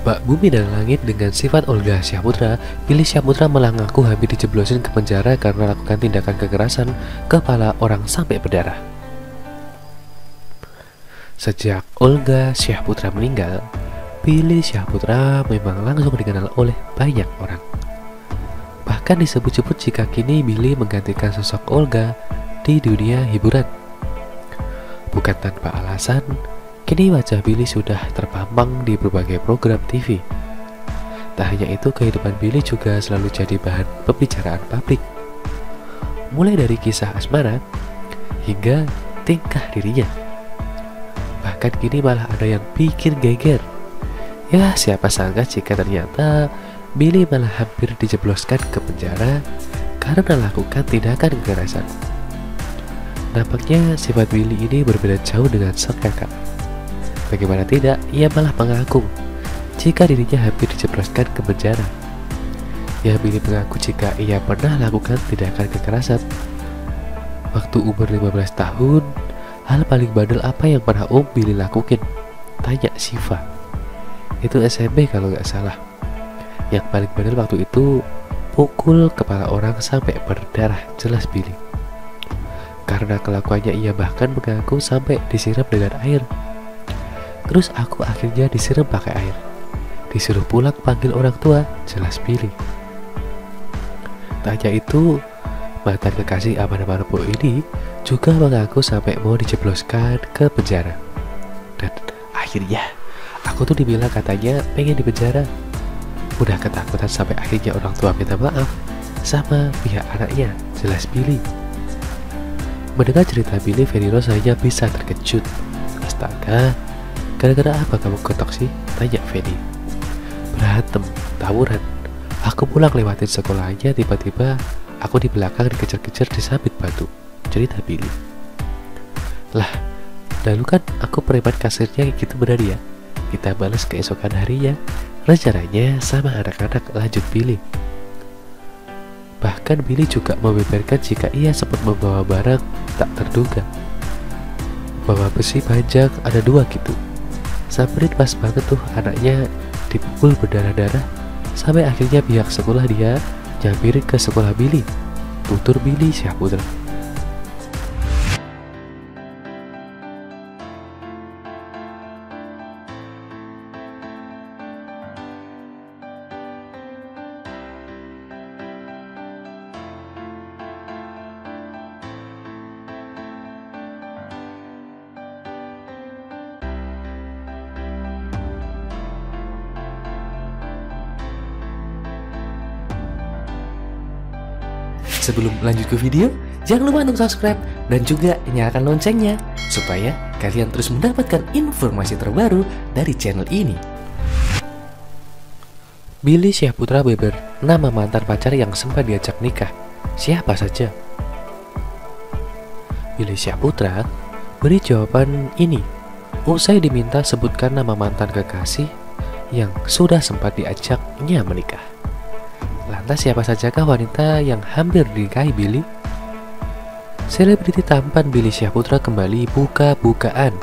Bak Bumi dan Langit dengan sifat Olga Syahputra, Billy Syahputra malah ngaku hampir dijeblosin ke penjara karena lakukan tindakan kekerasan kepala orang sampai berdarah. Sejak Olga Syahputra meninggal, Billy Syahputra memang langsung dikenal oleh banyak orang. Bahkan disebut-sebut jika kini Billy menggantikan sosok Olga di dunia hiburan. Bukan tanpa alasan, kini wajah Billy sudah terpampang di berbagai program TV. Tak hanya itu, kehidupan Billy juga selalu jadi bahan pembicaraan publik. Mulai dari kisah asmara hingga tingkah dirinya. Bahkan kini malah ada yang bikin geger. Ya, siapa sangka jika ternyata Billy malah hampir dijebloskan ke penjara karena melakukan tindakan kekerasan. Nampaknya sifat Billy ini berbeda jauh dengan sang kakak. Bagaimana tidak, ia malah mengaku jika dirinya hampir dijebloskan ke penjara. Ya, Billy mengaku jika ia pernah lakukan tindakan kekerasan. Waktu umur 15 tahun, hal paling bandel apa yang pernah Billy lakukan? Tanya Siva. Itu SMP kalau nggak salah. Yang paling bandel waktu itu pukul kepala orang sampai berdarah, jelas Billy. Karena kelakuannya ia bahkan mengaku sampai disiram dengan air. Terus aku akhirnya disiram pakai air. Disuruh pulang panggil orang tua, jelas Billy. Tak hanya itu, mantan kekasih Amanda Manopo ini juga mengaku sampai mau dijebloskan ke penjara. Dan akhirnya aku tuh dibilang katanya pengen di penjara. Udah ketakutan sampai akhirnya orang tua minta maaf sama pihak anaknya, jelas Billy. Mendengar cerita Billy, Feni Rose hanya bisa terkejut. Astaga, gara-gara apa kamu ketok sih? Tanya Feni. Berantem, tawuran. Aku pulang lewatin sekolahnya, tiba-tiba aku di belakang dikejar-kejar disabit batu, cerita Billy. Lah, dulu kan aku preman kasirnya gitu benar ya. Kita balas keesokan harinya, rencananya sama anak-anak, lanjut Billy. Bahkan Billy juga membeberkan jika ia sempat membawa barang tak terduga. Bawa besi panjang ada 2 gitu. Samperin pas banget tuh anaknya dipukul berdarah-darah, sampai akhirnya pihak sekolah dia nyampirin ke sekolah Billy, tutur Billy Syahputra. Sebelum lanjut ke video, jangan lupa untuk subscribe dan juga nyalakan loncengnya supaya kalian terus mendapatkan informasi terbaru dari channel ini. Billy Syahputra beber nama mantan pacar yang sempat diajak nikah. Siapa saja? Billy Syahputra beri jawaban ini usai diminta sebutkan nama mantan kekasih yang sudah sempat diajaknya menikah. Lantas siapa sajakah wanita yang hampir dinikahi Billy? Selebriti tampan Billy Syahputra kembali buka-bukaan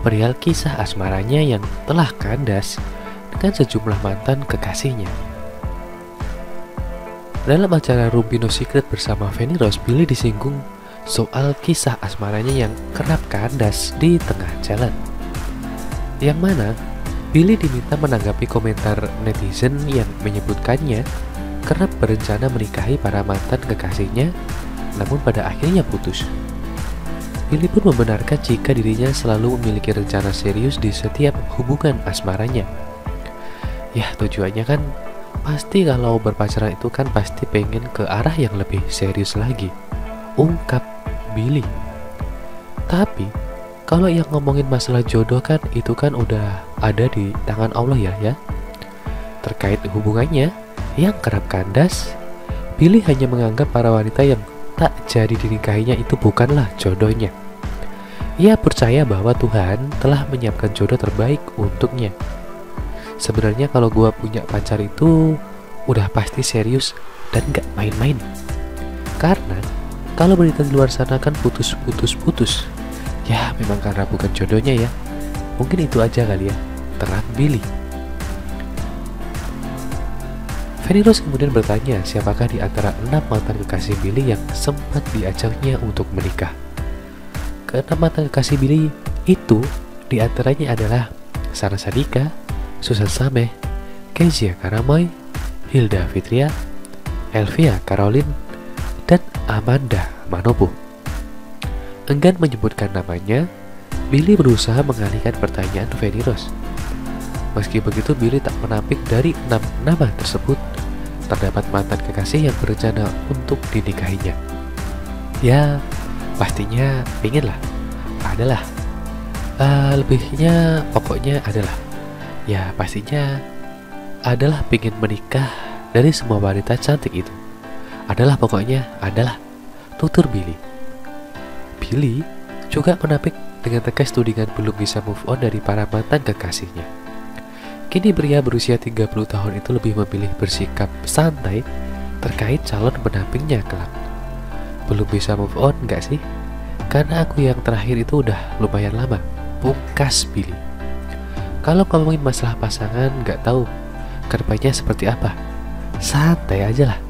perihal kisah asmaranya yang telah kandas dengan sejumlah mantan kekasihnya. Dalam acara Rubino Secret bersama Feni Rose, Billy disinggung soal kisah asmaranya yang kerap kandas di tengah jalan. Yang mana Billy diminta menanggapi komentar netizen yang menyebutkannya kerap berencana menikahi para mantan kekasihnya, namun pada akhirnya putus. Billy pun membenarkan jika dirinya selalu memiliki rencana serius di setiap hubungan asmaranya. Ya, tujuannya kan pasti kalau berpacaran itu kan pasti pengen ke arah yang lebih serius lagi, ungkap Billy. Tapi kalau yang ngomongin masalah jodoh kan itu kan udah ada di tangan Allah ya. Terkait hubungannya yang kerap kandas, Billy hanya menganggap para wanita yang tak jadi dinikahinya itu bukanlah jodohnya. Ia percaya bahwa Tuhan telah menyiapkan jodoh terbaik untuknya. Sebenarnya kalau gua punya pacar itu udah pasti serius dan gak main-main. Karena kalau berita di luar sana kan putus, ya memang karena bukan jodohnya ya. Mungkin itu aja kali ya, terang Billy. Fanny Rose kemudian bertanya siapakah di antara 6 mantan kekasih Billy yang sempat diajaknya untuk menikah. Keenam mantan kekasih Billy itu diantaranya adalah Sarah Sadika, Susan Sameh, Kezia Karamoy, Hilda Fitria, Elvia Caroline, dan Amanda Manopo. Enggan menyebutkan namanya, Billy berusaha mengalihkan pertanyaan Fanny Rose. Meski begitu, Billy tak menampik dari 6 nama tersebut terdapat mantan kekasih yang berencana untuk dinikahinya. Ya, pastinya pingin lah, adalah. Lebihnya pokoknya adalah. Ya, pastinya adalah pingin menikah dari semua wanita cantik itu. Adalah pokoknya adalah, tutur Billy. Billy juga menampik dengan tegas tudingan belum bisa move on dari para mantan kekasihnya. Kini pria berusia 30 tahun itu lebih memilih bersikap santai terkait calon pendampingnya kelak. Belum bisa move on gak sih? Karena aku yang terakhir itu udah lumayan lama, pungkas Billy. Kalau ngomongin masalah pasangan gak tahu kedepannya seperti apa, santai aja lah.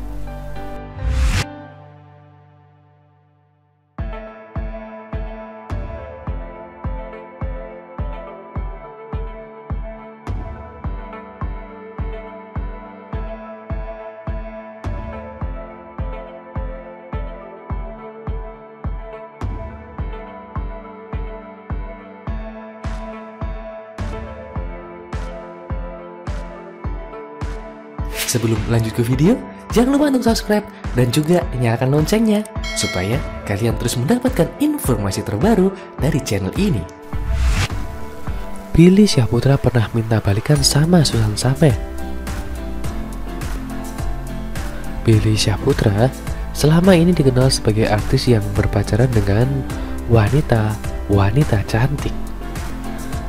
Sebelum lanjut ke video, jangan lupa untuk subscribe dan juga nyalakan loncengnya supaya kalian terus mendapatkan informasi terbaru dari channel ini. Billy Syahputra pernah minta balikan sama Susan Sameh. Billy Syahputra selama ini dikenal sebagai artis yang berpacaran dengan wanita cantik.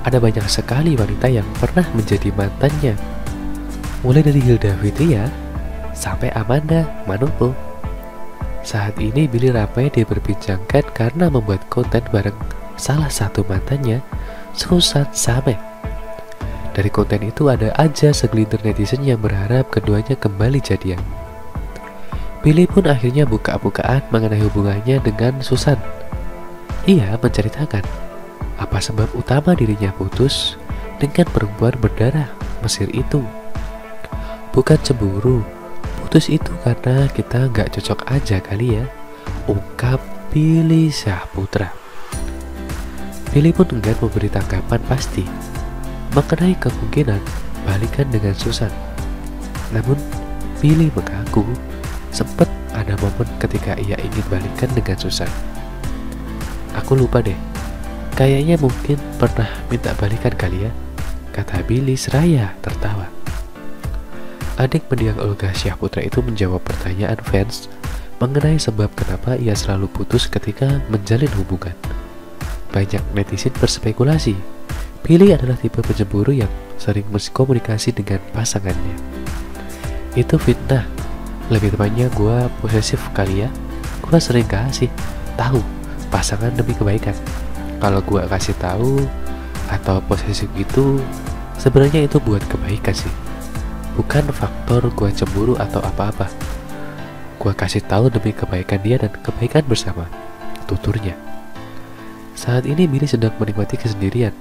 Ada banyak sekali wanita yang pernah menjadi mantannya, mulai dari Hilda Fitria sampai Amanda Manopo. Saat ini Billy ramai diperbincangkan karena membuat konten bareng salah satu mantannya, Susan Sameh. Dari konten itu ada aja segelintir netizen yang berharap keduanya kembali jadian. Billy pun akhirnya buka-bukaan mengenai hubungannya dengan Susan. Ia menceritakan apa sebab utama dirinya putus dengan perempuan berdarah Mesir itu. Bukan cemburu, putus itu karena kita nggak cocok aja kali ya, ungkap Billy Syahputra. Billy pun enggan memberi tanggapan pasti mengenai kemungkinan balikan dengan Susan. Namun Billy mengaku sempat ada momen ketika ia ingin balikan dengan Susan. Aku lupa deh, kayaknya mungkin pernah minta balikan kali ya, kata Billy seraya tertawa. Adik mendiang Olga Syahputra itu menjawab pertanyaan fans mengenai sebab kenapa ia selalu putus ketika menjalin hubungan. Banyak netizen berspekulasi, Billy adalah tipe pencemburu yang sering berkomunikasi dengan pasangannya. Itu fitnah, lebih tepatnya gue posesif kali ya. Gue sering kasih tahu pasangan demi kebaikan. Kalau gue kasih tahu atau posesif itu sebenarnya itu buat kebaikan sih, bukan faktor gue cemburu atau apa-apa. Gue kasih tahu demi kebaikan dia dan kebaikan bersama, tuturnya. Saat ini Billy sedang menikmati kesendirian,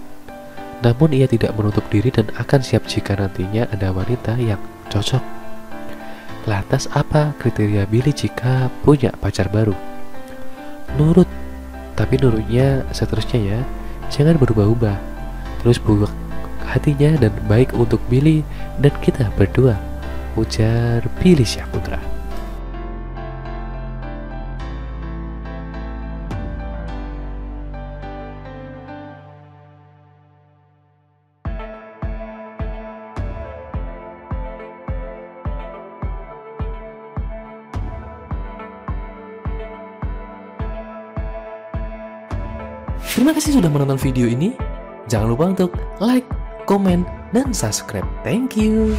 namun ia tidak menutup diri dan akan siap jika nantinya ada wanita yang cocok. Lantas apa kriteria Billy jika punya pacar baru? Nurut, tapi nurutnya seterusnya ya, jangan berubah-ubah. Terus buka hatinya dan baik untuk Billy dan kita berdua, ujar Billy Syahputra. Terima kasih sudah menonton video ini. Jangan lupa untuk like, komen, dan subscribe. Thank you.